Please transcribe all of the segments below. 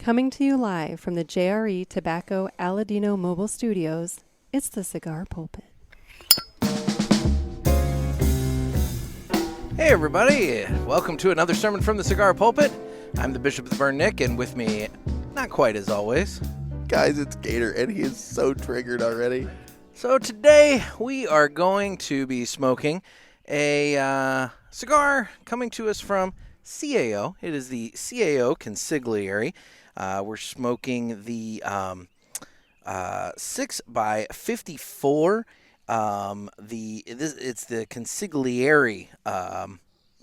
Coming to you live from the JRE Tobacco Aladino Mobile Studios, it's the Cigar Pulpit. Hey everybody, welcome to another sermon from the Cigar Pulpit. I'm the Bishop of the Burn, Nick, and with me, not quite as always, guys, it's Gator, and he is so triggered already. So today we are going to be smoking a cigar coming to us from CAO. It is the CAO Consigliere. We're smoking the 6x54. It's the Consigliere,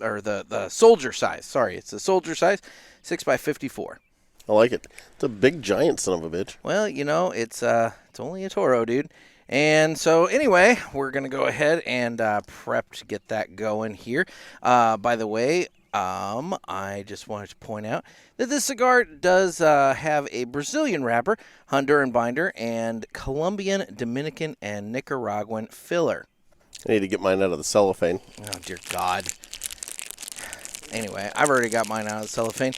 or the soldier size. Sorry, it's the soldier size, 6x54. I like it. It's a big giant son of a bitch. Well, you know, it's only a Toro, dude. And so anyway, we're going to go ahead and prep to get that going here. By the way, I just wanted to point out that this cigar does have a Brazilian wrapper, Honduran binder, and Colombian, Dominican, and Nicaraguan filler. I need to get mine out of the cellophane. Oh, dear God. Anyway, I've already got mine out of the cellophane.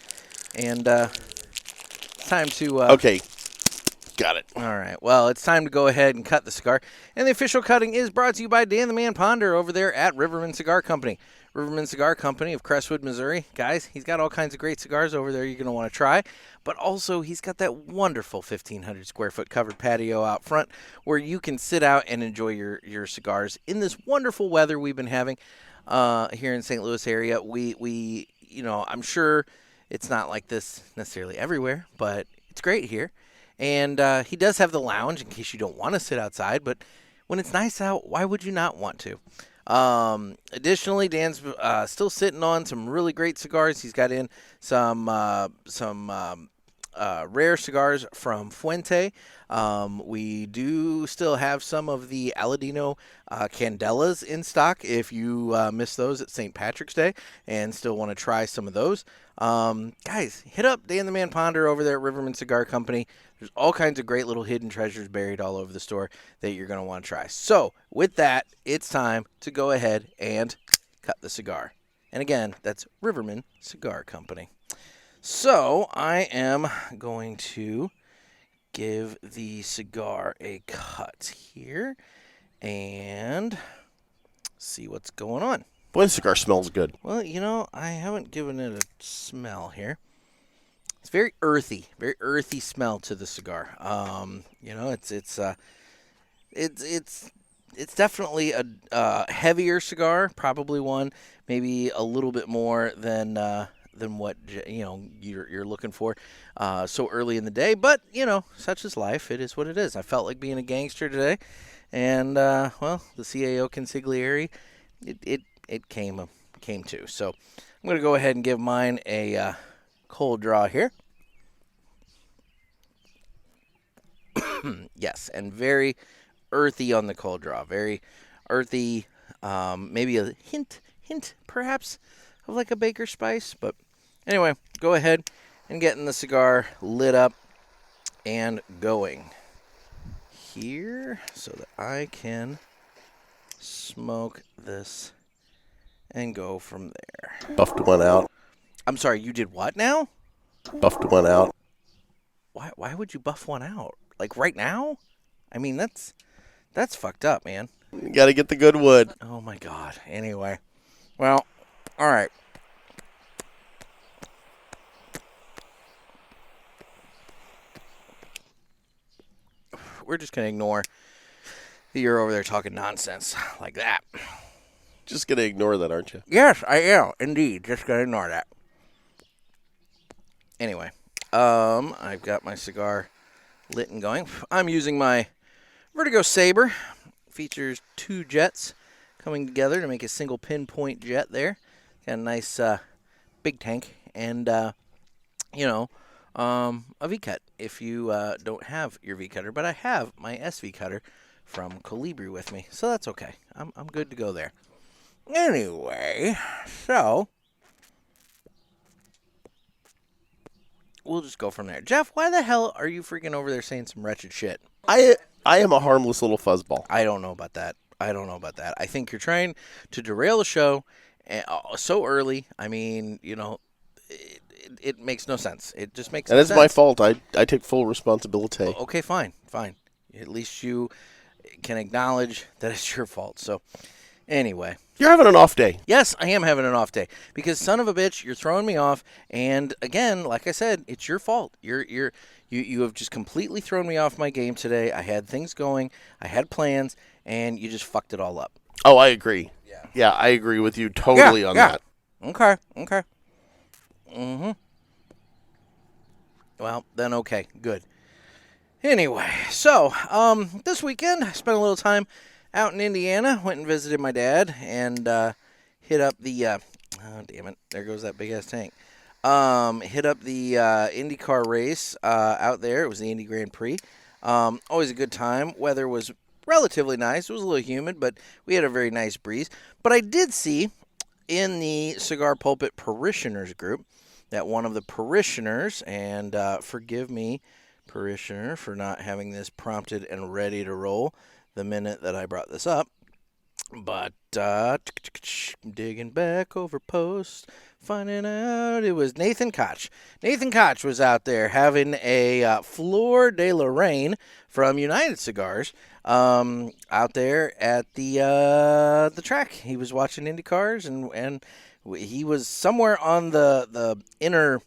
And it's time to... Okay. Got it. All right. Well, it's time to go ahead and cut the cigar. And the official cutting is brought to you by Dan the Man Ponder over there at Riverman Cigar Company. Riverman Cigar Company of Crestwood, Missouri. Guys, he's got all kinds of great cigars over there you're going to want to try. But also, he's got that wonderful 1,500 square foot covered patio out front where you can sit out and enjoy your cigars in this wonderful weather we've been having here in St. Louis area. We I'm sure it's not like this necessarily everywhere, but it's great here. And he does have the lounge in case you don't want to sit outside. But when it's nice out, why would you not want to? Additionally, Dan's still sitting on some really great cigars. He's got in some rare cigars from Fuente. We do still have some of the Aladino Candelas in stock if you missed those at St. Patrick's Day and still want to try some of those. Guys, hit up Dan the Man Ponder over there at Riverman Cigar Company. There's all kinds of great little hidden treasures buried all over the store that you're going to want to try. So, with that, it's time to go ahead and cut the cigar. And again, that's Riverman Cigar Company. So, I am going to give the cigar a cut here and see what's going on. Boy, the cigar smells good. Well, you know, I haven't given it a smell here. It's very earthy smell to the cigar. It's definitely a heavier cigar, probably one maybe a little bit more than what you're looking for so early in the day. But such is life. It is what it is. I felt like being a gangster today, and the CAO Consigliere, it came to. So I'm gonna go ahead and give mine a cold draw here. Yes, and very earthy on the cold draw. Very earthy, maybe a hint perhaps of like a baker spice. But anyway, go ahead and getting the cigar lit up and going here so that I can smoke this and go from there. Buffed one out. I'm sorry, you did what now? Buffed one out. Why would you buff one out? Like right now? I mean, that's fucked up, man. You got to get the good wood. Oh my God. Anyway. Well, all right. We're just going to ignore that you're over there talking nonsense like that. Just going to ignore that, aren't you? Yes, I am. Indeed. Just going to ignore that. Anyway, I've got my cigar lit and going. I'm using my Vertigo Saber. Features two jets coming together to make a single pinpoint jet there. Got a nice big tank and, a V-cut if you don't have your V-cutter. But I have my SV cutter from Colibri with me, so that's okay. I'm good to go there. Anyway, so we'll just go from there. Jeff, why the hell are you freaking over there saying some wretched shit? I am a harmless little fuzzball. I don't know about that. I think you're trying to derail the show so early. I mean, it makes no sense. It just makes And no it's sense. my fault. I take full responsibility. Okay, fine. At least you can acknowledge that it's your fault. So, anyway. You're having an off day. Yes, I am having an off day because son of a bitch, you're throwing me off. And again, like I said, it's your fault. You have just completely thrown me off my game today. I had things going, I had plans, and you just fucked it all up. Oh, I agree. Yeah, I agree with you totally on that. Okay. Well, then okay, good. Anyway, so this weekend I spent a little time out in Indiana. Went and visited my dad and hit up the oh damn it, there goes that big ass tank. Hit up the IndyCar race out there. It was the Indy Grand Prix. Always a good time. Weather was relatively nice. It was a little humid, but we had a very nice breeze. But I did see in the Cigar Pulpit Parishioners group that one of the parishioners, and forgive me, parishioner, for not having this prompted and ready to roll the minute that I brought this up. But digging back over posts, finding out it was Nathan Koch. Nathan Koch was out there having a Fleur de Lorraine from United Cigars out there at the track. He was watching Indy cars, and he was somewhere on the inner.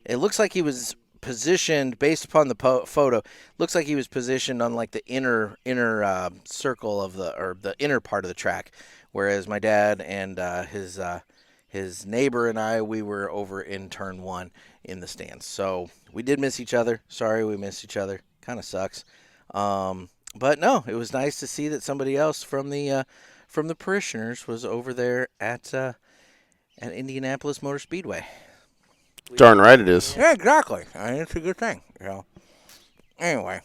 It looks like he was positioned based upon the photo. Looks like he was positioned on like the inner circle of the inner part of the track, whereas my dad and his neighbor and I, we were over in turn 1 in the stands. So we did miss each other. Sorry, we missed each other. Kind of sucks. But no, it was nice to see that somebody else from the parishioners was over there at Indianapolis Motor Speedway. Darn right it is. Yeah, exactly. I mean, it's a good thing. Anyway,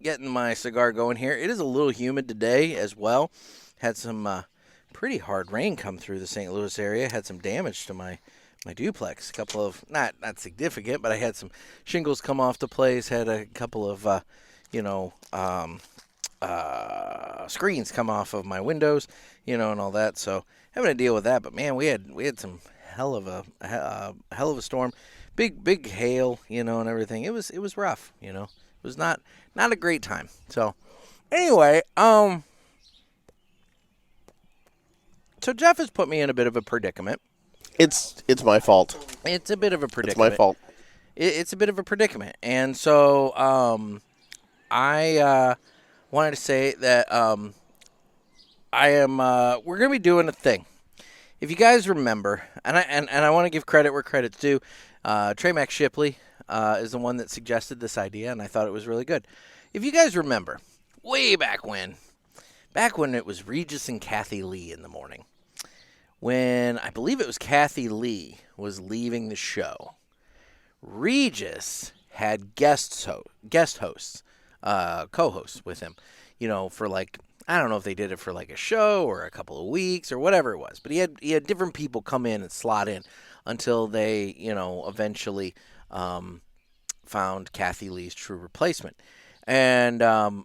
getting my cigar going here. It is a little humid today as well. Had some pretty hard rain come through the St. Louis area. Had some damage to my duplex. A couple of, not significant, but I had some shingles come off the place. Had a couple of, screens come off of my windows, and all that. So having to deal with that. But man, we had some hell of a storm, big hail, and everything. It was rough, It was not a great time. So anyway, so Jeff has put me in a bit of a predicament. It's my fault. It's a bit of a predicament. It's my fault. It's a bit of a predicament, and so I wanted to say that we're gonna be doing a thing. If you guys remember, and I want to give credit where credit's due, Trey Mac Shipley is the one that suggested this idea, and I thought it was really good. If you guys remember, way back when it was Regis and Kathy Lee in the morning, when I believe it was Kathy Lee was leaving the show, Regis had co-hosts with him, for like, I don't know if they did it for like a show or a couple of weeks or whatever it was, but he had different people come in and slot in until they, eventually found Kathy Lee's true replacement. And, I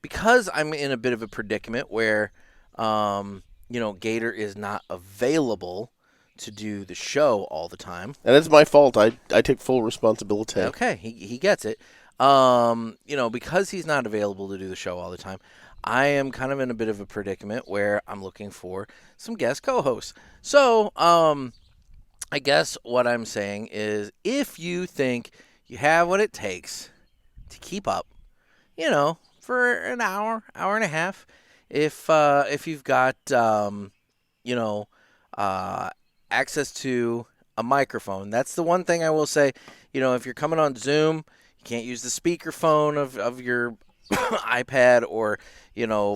because I'm in a bit of a predicament where, Gator is not available to do the show all the time. And it's my fault. I take full responsibility. Okay, he gets it. Because he's not available to do the show all the time, I am kind of in a bit of a predicament where I'm looking for some guest co-hosts. So, I guess what I'm saying is, if you think you have what it takes to keep up, for an hour and a half, if you've got, access to a microphone. That's the one thing I will say. If you're coming on Zoom, you can't use the speakerphone of your iPad or,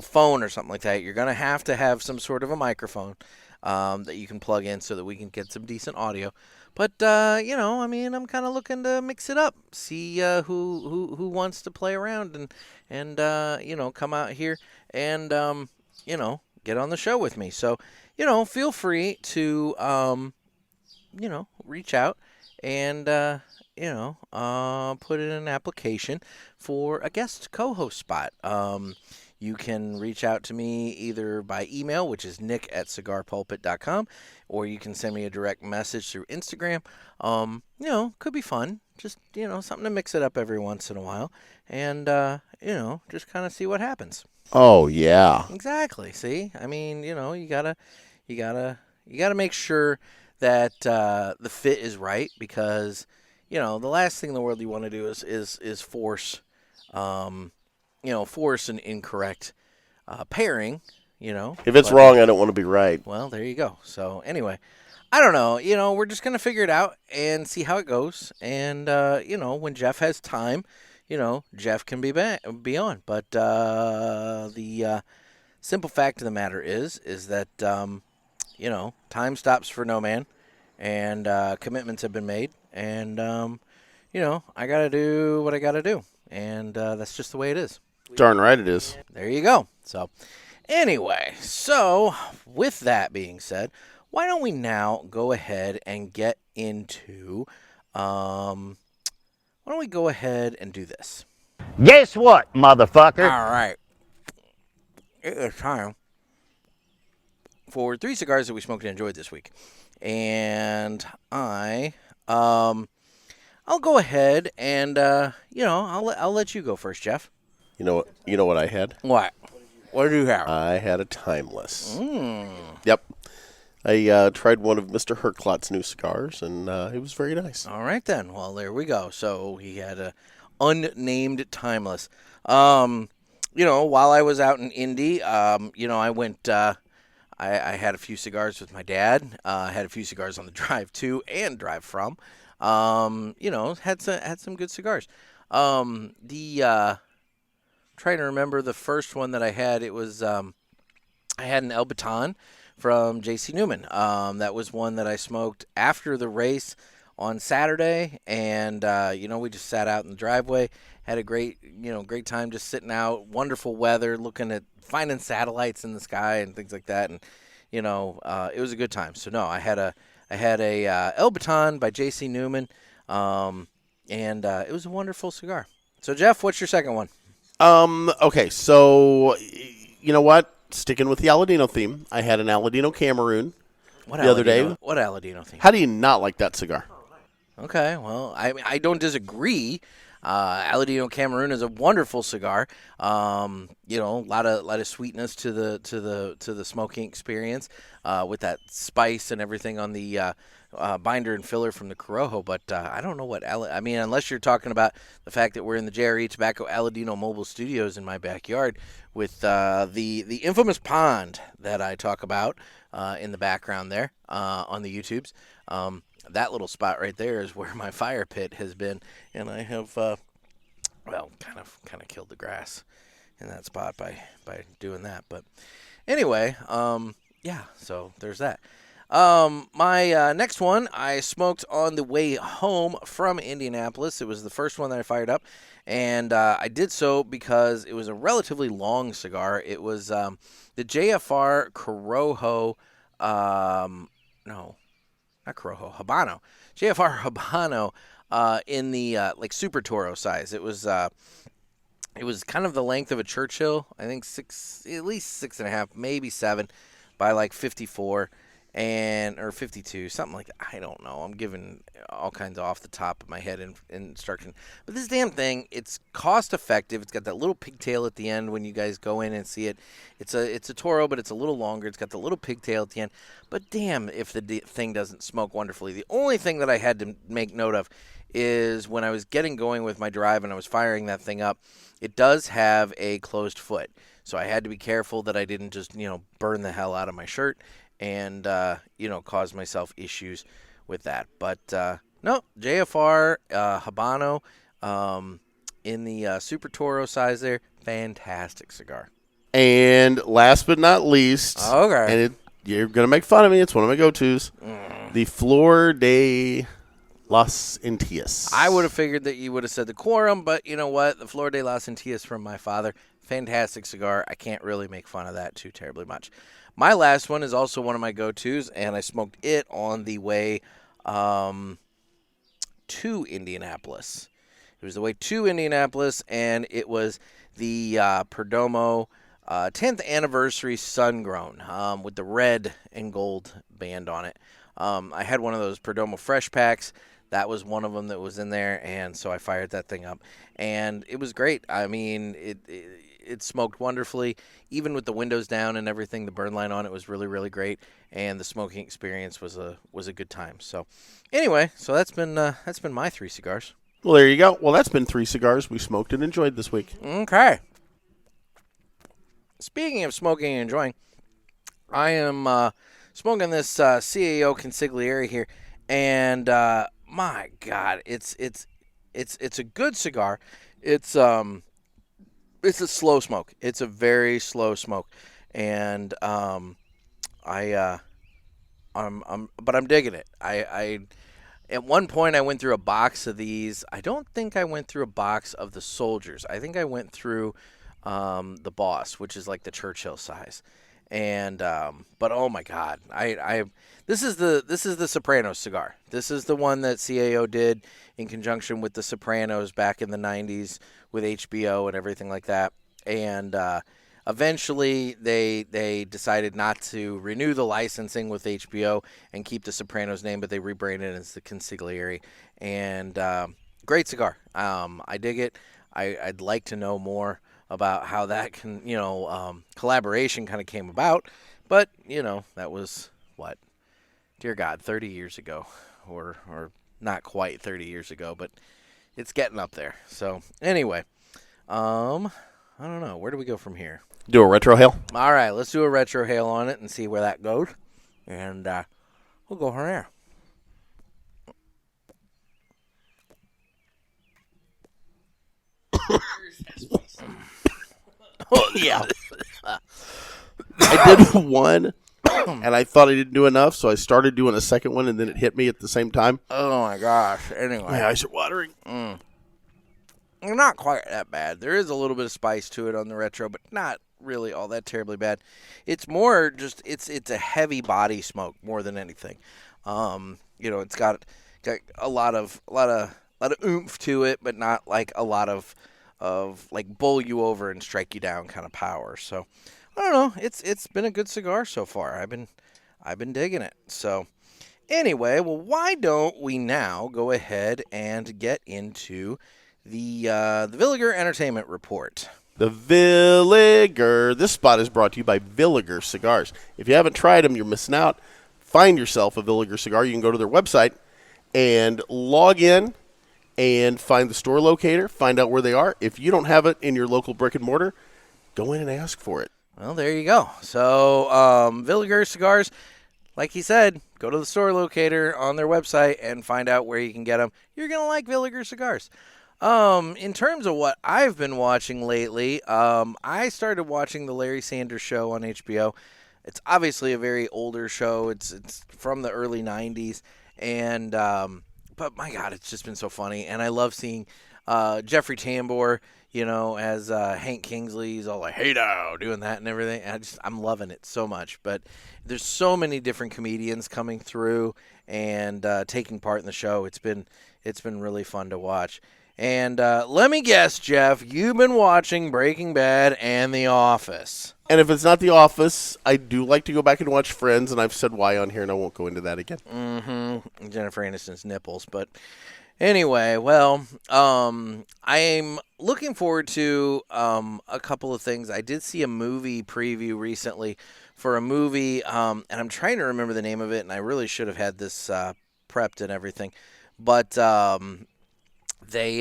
phone or something like that. You're going to have some sort of a microphone that you can plug in so that we can get some decent audio. But, I'm kind of looking to mix it up, see who wants to play around and come out here and, get on the show with me. So, feel free to, reach out and, put in an application for a guest co-host spot. you can reach out to me either by email, which is nick@cigarpulpit.com, or you can send me a direct message through Instagram. Could be fun. Just, something to mix it up every once in a while. And, just kind of see what happens. Oh, yeah. Exactly. See? I mean, you gotta make sure that the fit is right, because, the last thing in the world you want to do is force force an incorrect pairing, If it's but, wrong, I don't want to be right. well, there you go. So anyway, I don't know. We're just going to figure it out and see how it goes. And, when Jeff has time, Jeff can be on. But the simple fact of the matter is that, time stops for no man, and commitments have been made. And, I got to do what I got to do. And that's just the way it is. Darn right it is. There you go. So anyway, with that being said, why don't we now go ahead and get into, why don't we go ahead and do this? Guess what, motherfucker? All right. It is time for 3 cigars that we smoked and enjoyed this week. And I'll go ahead and, I'll let you go first, Jeff. You know what I had? What? What did you have? I had a timeless. Yep. I tried one of Mr. Herklot's new cigars, and it was very nice. All right, then. Well, there we go. So he had a unnamed timeless. While I was out in Indy, I went, I had a few cigars with my dad. I had a few cigars on the drive to and drive from. Had some good cigars. Trying to remember the first one that I had. It was I had an El Baton from J.C. Newman. That was one that I smoked after the race on Saturday, and we just sat out in the driveway, had a great time just sitting out. Wonderful weather, finding satellites in the sky and things like that, and it was a good time. So no, I had a El Baton by J.C. Newman, and it was a wonderful cigar. So Jeff, what's your second one? Okay, so you know what? Sticking with the Aladino theme, I had an Aladino Cameroon other day. What Aladino theme? How do you not like that cigar? Okay, well, I don't disagree. Aladino Cameroon is a wonderful cigar. A lot of sweetness to the smoking experience, with that spice and everything on the binder and filler from the Corojo. But I don't know what unless you're talking about the fact that we're in the JRE Tobacco Aladino Mobile Studios in my backyard with the infamous pond that I talk about in the background there on the YouTubes. That little spot right there is where my fire pit has been, and I have, kind of killed the grass in that spot by doing that. But anyway, so there's that. My next one I smoked on the way home from Indianapolis. It was the first one that I fired up, and I did so because it was a relatively long cigar. It was the JFR Corojo, not Corojo, Habano. JFR Habano in the Super Toro size. It was kind of the length of a Churchill. I think at least 6.5, maybe 7 by 54 or 52, something like that. I don't know. I'm giving all kinds of off the top of my head instruction. But this damn thing, it's cost effective. It's got that little pigtail at the end when you guys go in and see it. It's a Toro, but it's a little longer. It's got the little pigtail at the end. But damn if the thing doesn't smoke wonderfully. The only thing that I had to make note of is when I was getting going with my drive and I was firing that thing up, it does have a closed foot. So I had to be careful that I didn't just, burn the hell out of my shirt and, cause myself issues with that. But, no, JFR Habano in the Super Toro size there, fantastic cigar. And last but not least, okay, and you're going to make fun of me, it's one of my go-tos, the Flor de Las Antillas. I would have figured that you would have said the Quorum, but you know what? The Flor de Las Antillas from my father, fantastic cigar. I can't really make fun of that too terribly much. My last one is also one of my go-tos, and I smoked it on the way to Indianapolis. It was the way to Indianapolis, and it was the Perdomo 10th anniversary sun grown with the red and gold band on it. I had one of those Perdomo Fresh packs. That was one of them that was in there, and so I fired that thing up, and it was great. I mean, it smoked wonderfully, even with the windows down and everything. The burn line on it was really, really great, and the smoking experience was a good time. So, anyway, that's been my 3 cigars. Well, there you go. Well, that's been 3 cigars we smoked and enjoyed this week. Okay. Speaking of smoking and enjoying, I am smoking this CAO Consigliere here, and my God, it's a good cigar. It's a slow smoke. It's a very slow smoke, and I'm digging it. I at one point I went through a box of these. I don't think I went through a box of the Soldiers. I think I went through the Boss, which is like the Churchill size. And but oh my God, this is the Sopranos cigar. This is the one that CAO did in conjunction with the Sopranos back in the 90s with HBO and everything like that. And eventually they decided not to renew the licensing with HBO and keep the Sopranos name, but they rebranded it as the Consigliere. And great cigar. I dig it. I'd like to know more about how that collaboration kind of came about. But, that was, what, dear God, 30 years ago. Or not quite 30 years ago, but it's getting up there. So, anyway, I don't know. Where do we go from here? Do a retro hail? All right, let's do a retro hail on it and see where that goes. And we'll go from there. Oh, yeah. I did one, and I thought I didn't do enough, so I started doing a second one, and then it hit me at the same time. Oh, my gosh. Anyway. My eyes are watering. Not quite that bad. There is a little bit of spice to it on the retro, but not really all that terribly bad. It's more just it's a heavy body smoke more than anything. It's got a lot of oomph to it, but not like a lot of like bowl you over and strike you down kind of power. So I don't know. It's been a good cigar so far. I've been digging it. So anyway, well, why don't we now go ahead and get into the Villiger Entertainment Report. The Villiger. This spot is brought to you by Villiger Cigars. If you haven't tried them, you're missing out. Find yourself a Villiger cigar. You can go to their website and log in and find the store locator, find out where they are. If you don't have it in your local brick and mortar, go in and ask for it. Well, there you go. So, Villiger Cigars, like he said, go to the store locator on their website and find out where you can get them. You're going to like Villiger Cigars. In terms of what I've been watching lately, I started watching the Larry Sanders Show on HBO. It's obviously a very older show. It's from the early 90s. And but my God, it's just been so funny. And I love seeing Jeffrey Tambor, as Hank Kingsley. He's all like, "Hey now," doing that and everything. And I'm loving it so much. But there's so many different comedians coming through and taking part in the show. It's been really fun to watch. And let me guess, Jeff, you've been watching Breaking Bad and The Office. And if it's not The Office, I do like to go back and watch Friends, and I've said why on here, and I won't go into that again. Mm-hmm. Jennifer Aniston's nipples. But anyway, well, I'm looking forward to a couple of things. I did see a movie preview recently for a movie, and I'm trying to remember the name of it, and I really should have had this prepped and everything. But they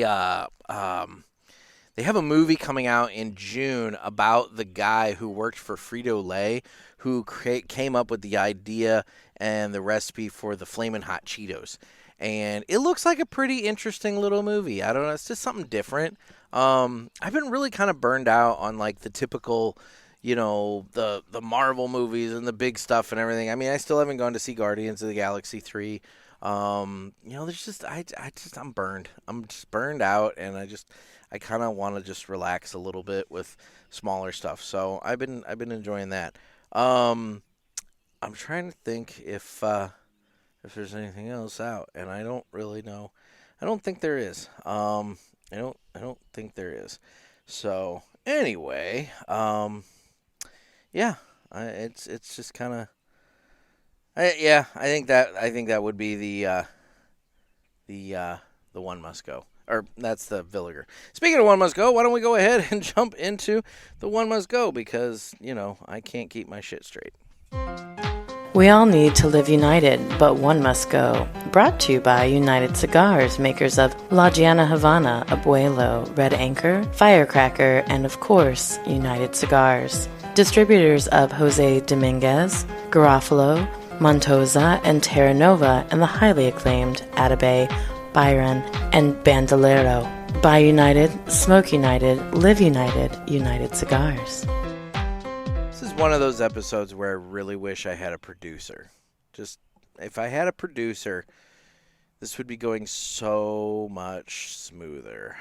have a movie coming out in June about the guy who worked for Frito-Lay, who came up with the idea and the recipe for the Flamin' Hot Cheetos. And it looks like a pretty interesting little movie. I don't know. It's just something different. I've been really kind of burned out on like the typical, the Marvel movies and the big stuff and everything. I mean, I still haven't gone to see Guardians of the Galaxy 3. There's just I'm burned. I'm just burned out, and I kind of want to just relax a little bit with smaller stuff. So I've been enjoying that. I'm trying to think if there's anything else out, and I don't really know. I don't think there is. I don't think there is. So anyway, Yeah, it's just kind of. I think that would be the one must go. Or that's the Villiger. Speaking of one must go, why don't we go ahead and jump into the one must go, because, I can't keep my shit straight. We all need to live united, but one must go. Brought to you by United Cigars, makers of La Giana Havana, Abuelo, Red Anchor, Firecracker, and of course, United Cigars. Distributors of Jose Dominguez, Garofalo, Montosa, and Terra Nova, and the highly acclaimed Atabey, Byron, and Bandolero. Buy United, Smoke United, Live United, United Cigars. This is one of those episodes where I really wish I had a producer. Just, if I had a producer, this would be going so much smoother.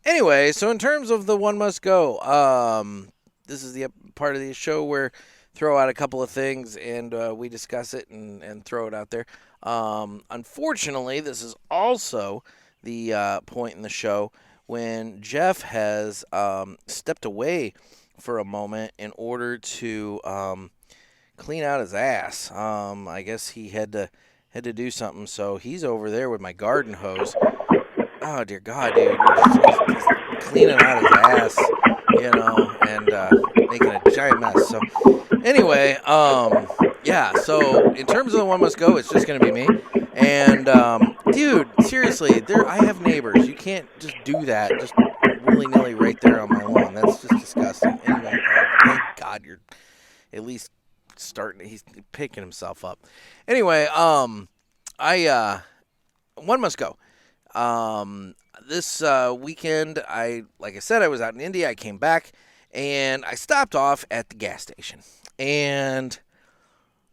Anyway, so in terms of the one must go, this is the part of the show where throw out a couple of things and we discuss it and throw it out there. Unfortunately, this is also the point in the show when Jeff has stepped away for a moment in order to clean out his ass. I guess he had to do something, so he's over there with my garden hose. Oh dear God, dude! He's cleaning out his ass, and making a giant mess. So anyway, yeah. So in terms of the one must go, it's just gonna be me. And dude, seriously, I have neighbors. You can't just do that, just willy-nilly right there on my lawn. That's just disgusting. Anyway, thank God you're at least starting. He's picking himself up. Anyway, one must go. This weekend, like I said, I was out in Indy. I came back and I stopped off at the gas station. And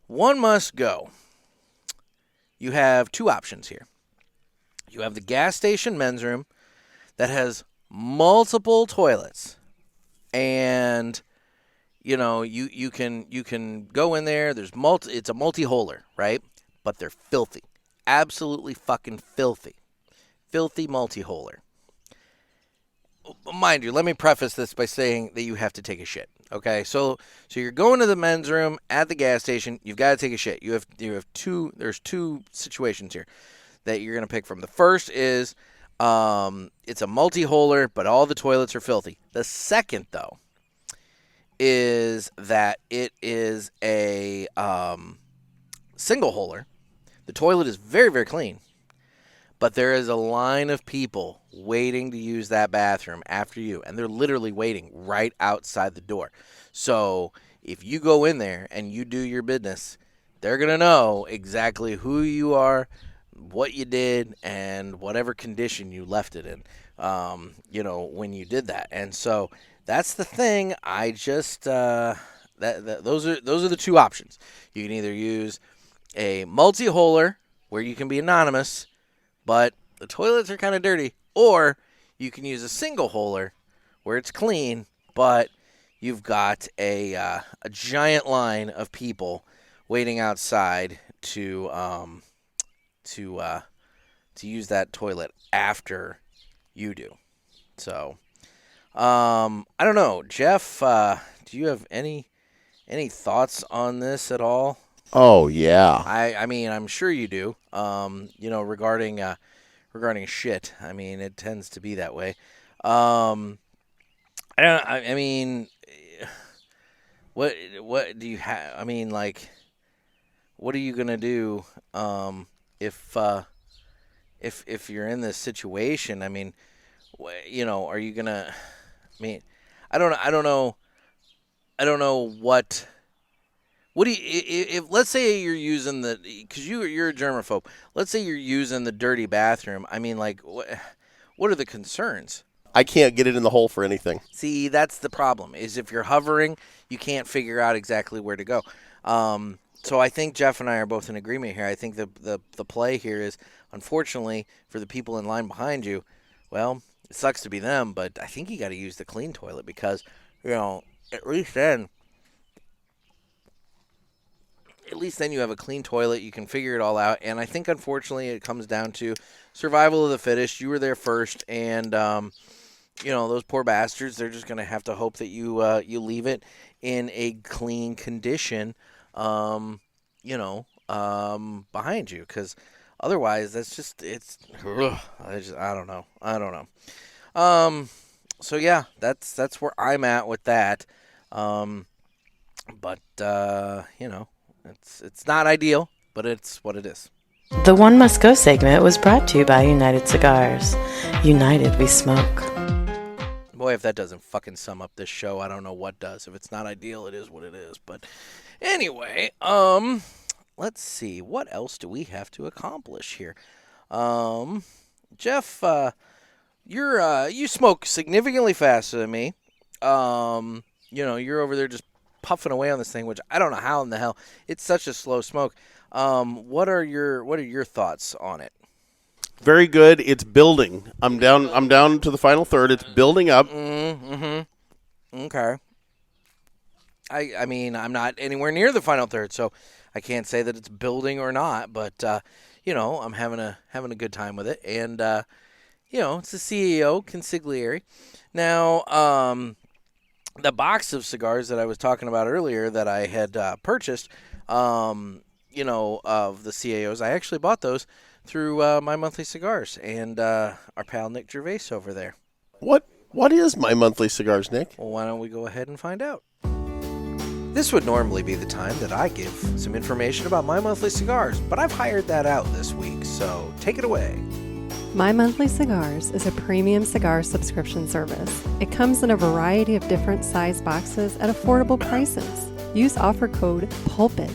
one must go. You have two options here. You have the gas station men's room that has multiple toilets, and you can go in there. There's it's a multi-holer, right? But they're filthy, absolutely fucking filthy multi-holer. Mind you, let me preface this by saying that you have to take a shit. Okay, so you're going to the men's room at the gas station. You've got to take a shit. You have two. There's two situations here that you're gonna pick from. The first is it's a multi-holer, but all the toilets are filthy. The second, though, is that it is a single holer. The toilet is very, very clean, but there is a line of people waiting to use that bathroom after you, and they're literally waiting right outside the door. So if you go in there and you do your business, they're going to know exactly who you are, what you did, and whatever condition you left it in, when you did that. And so that's the thing. I just those are the two options. You can either use a multi-holer where you can be anonymous, but the toilets are kind of dirty, or you can use a single holer where it's clean, but you've got a giant line of people waiting outside to use that toilet after you do. So I don't know, Jeff. Do you have any thoughts on this at all? Oh yeah. I mean, I'm sure you do. Regarding shit. I mean, it tends to be that way. I mean, what do you have? I mean, like, what are you gonna do if you're in this situation? I mean, are you gonna? I mean, I don't know what. What do you, if let's say you're using because you're a germaphobe. Let's say you're using the dirty bathroom. I mean, like, what are the concerns? I can't get it in the hole for anything. See, that's the problem. Is if you're hovering, you can't figure out exactly where to go. So I think Jeff and I are both in agreement here. I think the play here is, unfortunately, for the people in line behind you, well, it sucks to be them, but I think you got to use the clean toilet because, at least then you have a clean toilet. You can figure it all out. And I think, unfortunately, it comes down to survival of the fittest. You were there first, and those poor bastards, they're just going to have to hope that you leave it in a clean condition, behind you, because otherwise I don't know. So yeah, that's where I'm at with that. But it's not ideal, but it's what it is. The One Must Go segment was brought to you by United Cigars. United, we smoke. Boy, if that doesn't fucking sum up this show, I don't know what does. If it's not ideal, it is what it is. But anyway, let's see. What else do we have to accomplish here? Jeff, you smoke significantly faster than me. You're over there just puffing away on this thing, which I don't know how in the hell. It's such a slow smoke. What are your thoughts on it? Very good. It's building. I'm down to the final third. It's building up. Mm-hmm. Okay. I mean, I'm not anywhere near the final third, so I can't say that it's building or not. But I'm having a good time with it, and it's the CAO Consigliere. Now, the box of cigars that I was talking about earlier that I had purchased, of the CAOs, I actually bought those through My Monthly Cigars and our pal Nick Gervais over there. What is My Monthly Cigars, Nick? Well, why don't we go ahead and find out? This would normally be the time that I give some information about My Monthly Cigars, but I've hired that out this week, so take it away. My Monthly Cigars is a premium cigar subscription service. It comes in a variety of different size boxes at affordable prices. Use offer code PULPIT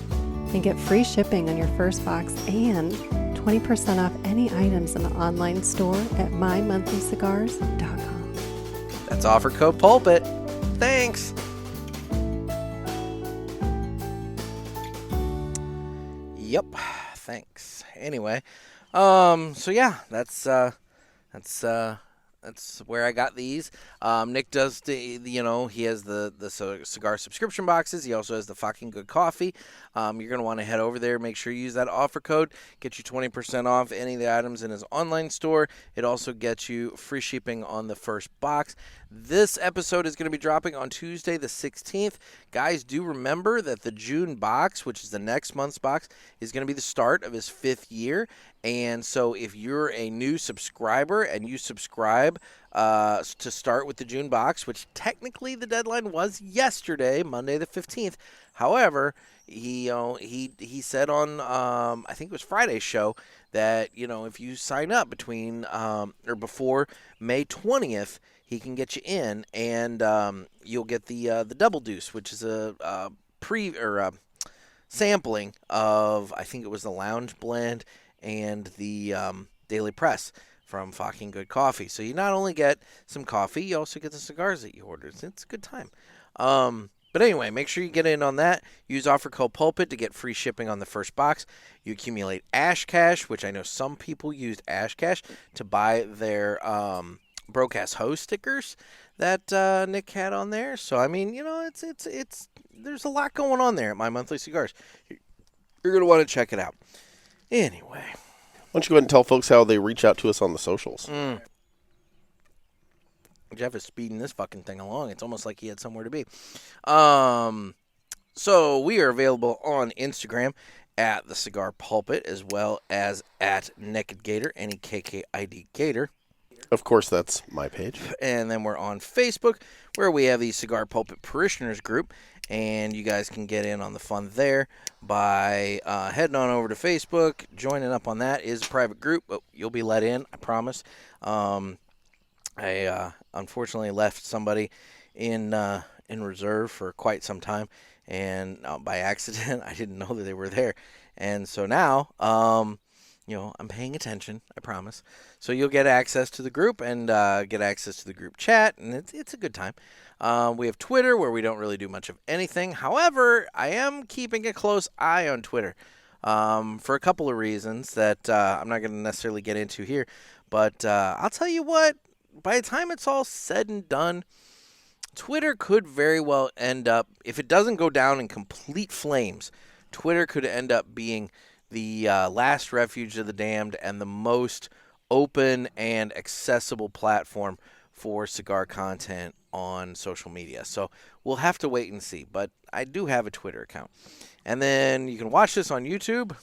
and get free shipping on your first box and 20% off any items in the online store at mymonthlycigars.com. That's offer code PULPIT. Thanks. Yep. Thanks. Anyway, so yeah, that's where I got these. Nick does he has the cigar subscription boxes. He also has the fucking good coffee. You're going to want to head over there. Make sure you use that offer code. Get you 20% off any of the items in his online store. It also gets you free shipping on the first box. This episode is going to be dropping on Tuesday the 16th. Guys, do remember that the June box, which is the next month's box, is going to be the start of his 5th year. And so if you're a new subscriber and you subscribe to start with the June box, which technically the deadline was yesterday, Monday the 15th. However, he said on I think it was Friday's show that if you sign up between or before May 20th, he can get you in, and you'll get the double deuce, which is a sampling of, I think it was the Lounge Blend and the Daily Press from fucking good coffee. So you not only get some coffee, you also get the cigars that you ordered. It's a good time. But anyway, make sure you get in on that. Use offer code PULPIT to get free shipping on the first box. You accumulate Ash Cash, which I know some people used Ash Cash to buy their Broadcast Host stickers that Nick had on there. So I mean, it's there's a lot going on there at My Monthly Cigars. You're gonna want to check it out. Anyway, Why don't you go ahead and tell folks how they reach out to us on the socials? Jeff is speeding this fucking thing along. It's almost like he had somewhere to be. So we are available on Instagram at The Cigar Pulpit, as well as at Naked Gator, NEKKID Gator. Of course, that's my page. And then we're on Facebook, where we have the Cigar Pulpit Parishioners group, and you guys can get in on the fun there by heading on over to Facebook. Joining up on that is a private group, but you'll be let in, I promise. I unfortunately left somebody in reserve for quite some time, and by accident, I didn't know that they were there. And so now, I'm paying attention, I promise. So you'll get access to the group and get access to the group chat, and it's a good time. We have Twitter, where we don't really do much of anything. However, I am keeping a close eye on Twitter for a couple of reasons that I'm not going to necessarily get into here. But I'll tell you what, by the time it's all said and done, Twitter could very well end up, if it doesn't go down in complete flames, Twitter could end up being the last refuge of the damned and the most open and accessible platform for cigar content on social media. So we'll have to wait and see. But I do have a Twitter account. And then you can watch this on YouTube.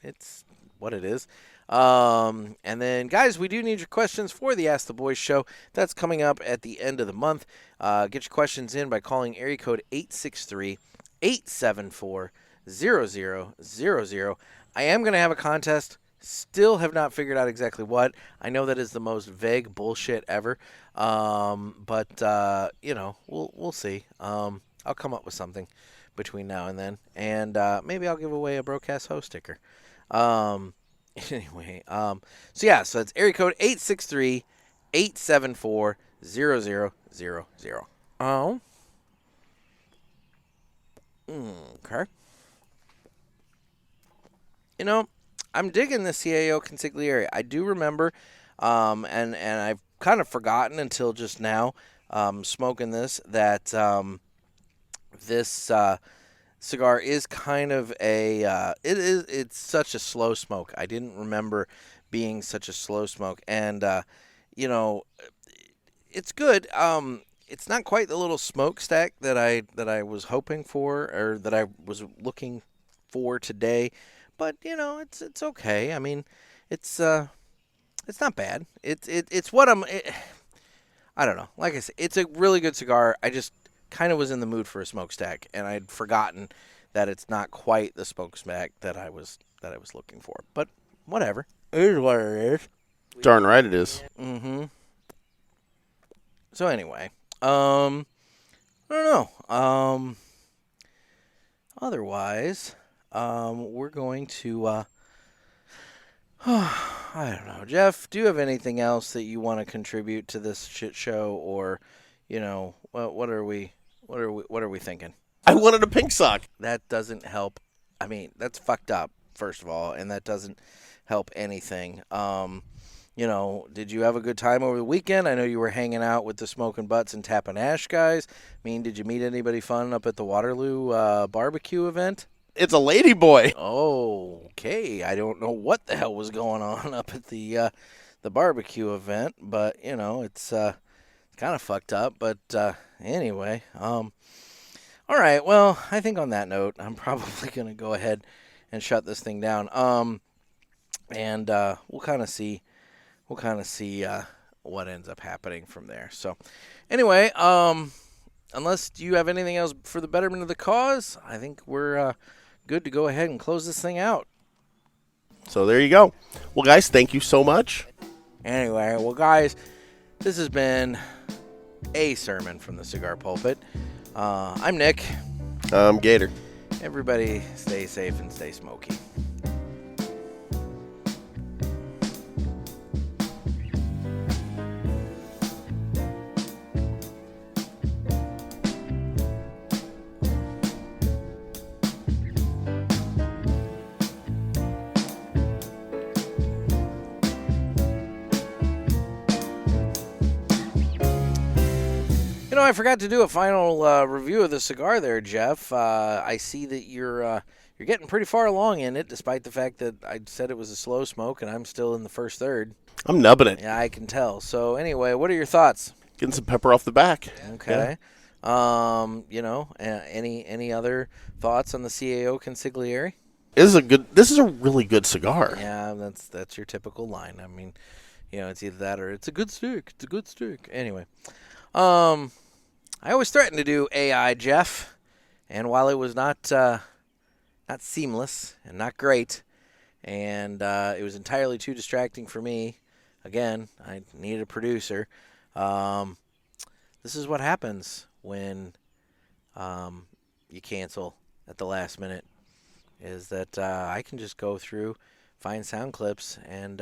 It's what it is. And then, guys, we do need your questions for the Ask the Boys show. That's coming up at the end of the month. Get your questions in by calling area code 863-874-0000. I am going to have a contest. Still have not figured out exactly what. I know that is the most vague bullshit ever. But we'll see. I'll come up with something between now and then. And maybe I'll give away a Broadcast Host sticker. Anyway, so it's area code 863-874-0000. Oh. Okay. I'm digging the CAO Consigliere. I do remember, and I've kind of forgotten until just now, smoking this, that this cigar is kind of it's such a slow smoke. I didn't remember being such a slow smoke, and it's good. It's not quite the little smokestack that I was hoping for, or that I was looking for today, but it's okay. I mean, it's not bad. It's what I don't know. Like I said, it's a really good cigar. I just kind of was in the mood for a smokestack, and I'd forgotten that it's not quite the smokestack that I was looking for. But whatever. It is what it is. Darn right it is. Mm-hmm. So anyway, I don't know. Otherwise, we're going to I don't know. Jeff, do you have anything else that you want to contribute to this shit show, or what are we thinking? I wanted a pink sock. That doesn't help. I mean, that's fucked up, first of all, and that doesn't help anything. Did you have a good time over the weekend? I know you were hanging out with the Smoking Butts and Tapping Ash guys. I mean, did you meet anybody fun up at the Waterloo barbecue event? It's a lady boy. Oh, okay. I don't know what the hell was going on up at the barbecue event, but it's kind of fucked up. But anyway, all right. Well, I think on that note, I'm probably gonna go ahead and shut this thing down. And we'll kind of see what ends up happening from there. So, anyway, unless you have anything else for the betterment of the cause, I think we're good to go ahead and close this thing out. So there you go. Well, guys, thank you so much. Anyway, well, guys, this has been a sermon from the Cigar Pulpit. I'm Nick. I'm Gator. Everybody stay safe and stay smoky. I forgot to do a final review of the cigar there, Jeff. I see that you're getting pretty far along in it, despite the fact that I said it was a slow smoke, and I'm still in the first third. I'm nubbing it. Yeah, I can tell. So anyway, what are your thoughts? Getting some pepper off the back. Okay. Yeah. Any other thoughts on the CAO Consigliere? This is a really good cigar. Yeah, that's your typical line. I mean, it's either that or it's a good stick. It's a good stick. Anyway, I always threatened to do AI, Jeff, and while it was not seamless and not great, and it was entirely too distracting for me, again, I needed a producer. This is what happens when you cancel at the last minute, is that I can just go through, find sound clips, and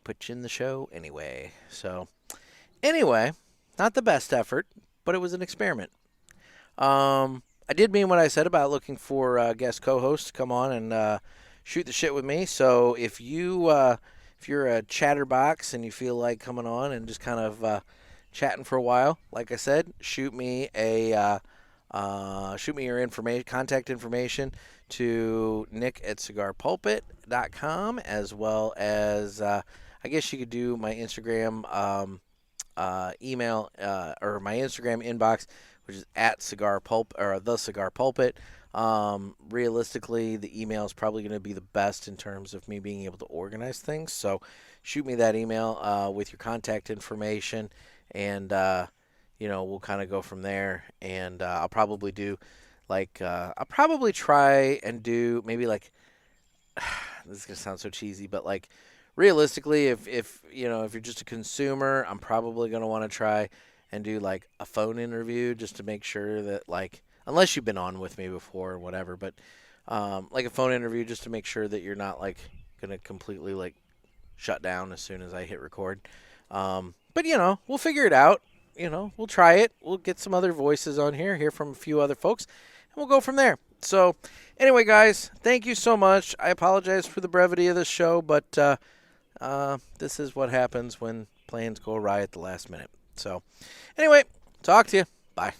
put you in the show anyway. So, anyway, not the best effort, but it was an experiment. I did mean what I said about looking for guest co-hosts to come on and shoot the shit with me. So if you're a chatterbox and you feel like coming on and just kind of chatting for a while, like I said, shoot me your contact information to nick@cigarpulpit.com, as well as I guess you could do my Instagram email or my Instagram inbox, which is at Cigar Pulp or the Cigar Pulpit. Realistically, the email is probably going to be the best in terms of me being able to organize things. So shoot me that email with your contact information, and we'll kind of go from there. And I'll probably do I'll probably try and do maybe like this is gonna sound so cheesy, but like realistically, if you're just a consumer, I'm probably gonna want to try and do like a phone interview just to make sure that unless you've been on with me before or whatever, but like a phone interview just to make sure that you're not like gonna completely like shut down as soon as I hit record. But we'll figure it out. We'll try it. We'll get some other voices on here, hear from a few other folks, and we'll go from there. So anyway, guys, thank you so much. I apologize for the brevity of this show, but this is what happens when plans go awry at the last minute. So anyway, talk to you. Bye.